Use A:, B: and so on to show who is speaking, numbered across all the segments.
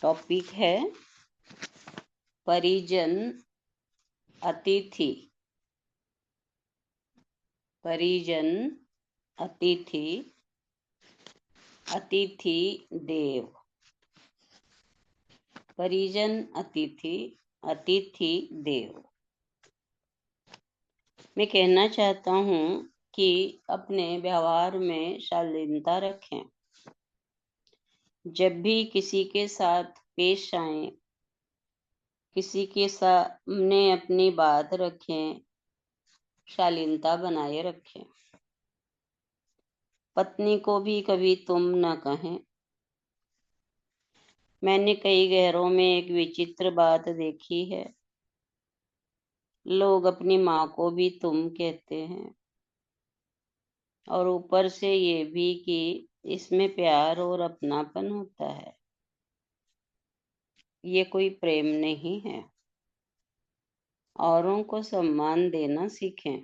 A: Topic है परिजन अतिथि। परिजन अतिथि, अतिथि देव। परिजन अतिथि, अतिथि देव। मैं कहना चाहता हूँ कि अपने व्यवहार में शालीनता रखें। जब भी किसी के साथ पेश आए, किसी के सामने अपनी बात रखें, शालीनता बनाए रखें। पत्नी को भी कभी तुम न कहें। मैंने कई घरों में एक विचित्र बात देखी है। लोग अपनी माँ को भी तुम कहते हैं, और ऊपर से ये भी कि इसमें प्यार और अपनापन होता है। ये कोई प्रेम नहीं है। औरों को सम्मान देना सीखें।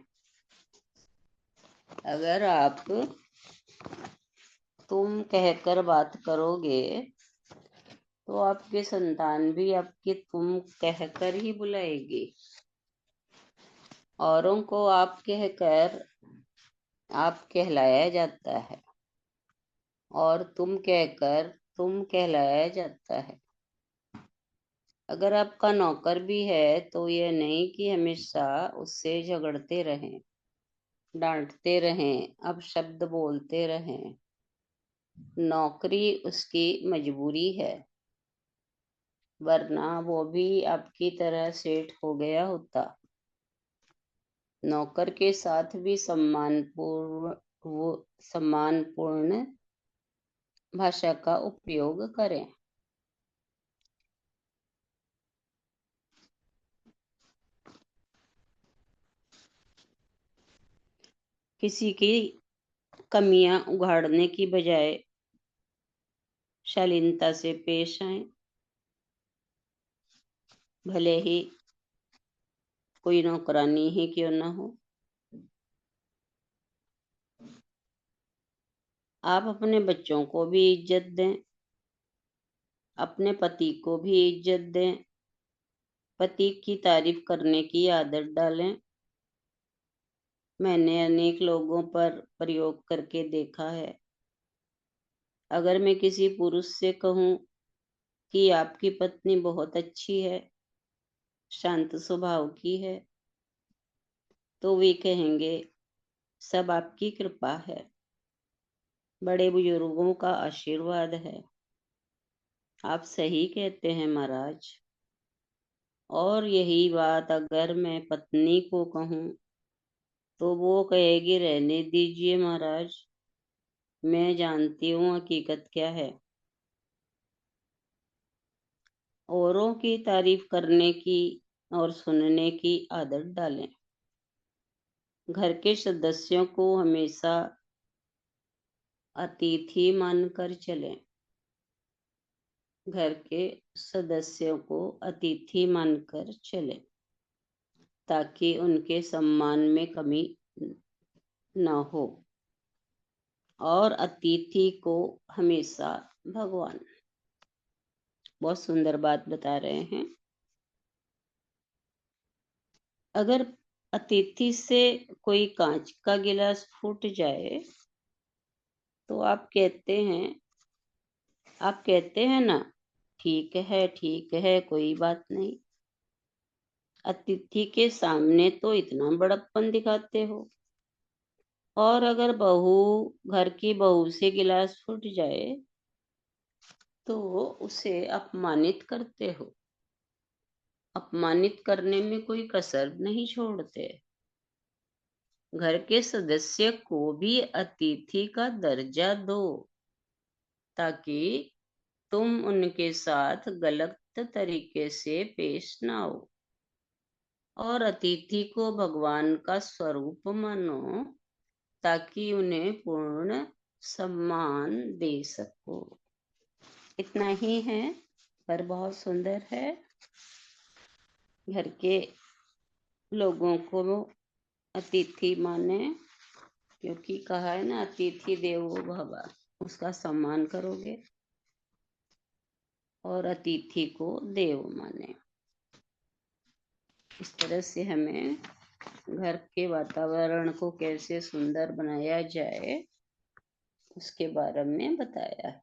A: अगर आप तुम कहकर बात करोगे तो आपके संतान भी आपके तुम कहकर ही बुलाएगी। औरों को आप कहकर आप कहलाया जाता है, और तुम कहकर तुम कहलाया जाता है। अगर आपका नौकर भी है तो यह नहीं कि हमेशा उससे झगड़ते रहें, डांटते रहें, अपशब्द बोलते रहें। नौकरी उसकी मजबूरी है, वरना वो भी आपकी तरह सेठ हो गया होता। नौकर के साथ भी सम्मानपूर्ण भाषा का उपयोग करें। किसी की कमियां उघाड़ने की बजाय शालीनता से पेश आए। भले ही कोई नौकरानी ही क्यों ना हो। आप अपने बच्चों को भी इज्जत दें, अपने पति को भी इज्जत दें। पति की तारीफ करने की आदत डालें। मैंने अनेक लोगों पर प्रयोग करके देखा है। अगर मैं किसी पुरुष से कहूं कि आपकी पत्नी बहुत अच्छी है, शांत स्वभाव की है, तो वे कहेंगे सब आपकी कृपा है, बड़े बुजुर्गों का आशीर्वाद है। आप सही कहते हैं महाराज। और यही बात अगर मैं पत्नी को कहूं तो वो कहेगी रहने दीजिए महाराज, मैं जानती हूँ हकीकत क्या है। औरों की तारीफ करने की और सुनने की आदत डालें। घर के सदस्यों को हमेशा अतिथि मानकर चलें। घर के सदस्यों को अतिथि मानकर चलें, ताकि उनके सम्मान में कमी न हो। और अतिथि को हमेशा भगवान। बहुत सुंदर बात बता रहे हैं। अगर अतिथि से कोई कांच का गिलास फूट जाए तो आप कहते हैं ना, ठीक है, कोई बात नहीं। अतिथि के सामने तो इतना बड़प्पन दिखाते हो, और अगर घर की बहू से गिलास फूट जाए तो उसे अपमानित करते हो। अपमानित करने में कोई कसर नहीं छोड़ते। घर के सदस्य को भी अतिथि का दर्जा दो, ताकि तुम उनके साथ गलत तरीके से पेश ना हो। और अतिथि को भगवान का स्वरूप मानो, ताकि उन्हें पूर्ण सम्मान दे सको। इतना ही है, पर बहुत सुंदर है। घर के लोगों को अतिथि माने, क्योंकि कहा है ना अतिथि देवो भव। उसका सम्मान करोगे और अतिथि को देव माने। इस तरह से हमें घर के वातावरण को कैसे सुंदर बनाया जाए उसके बारे में बताया।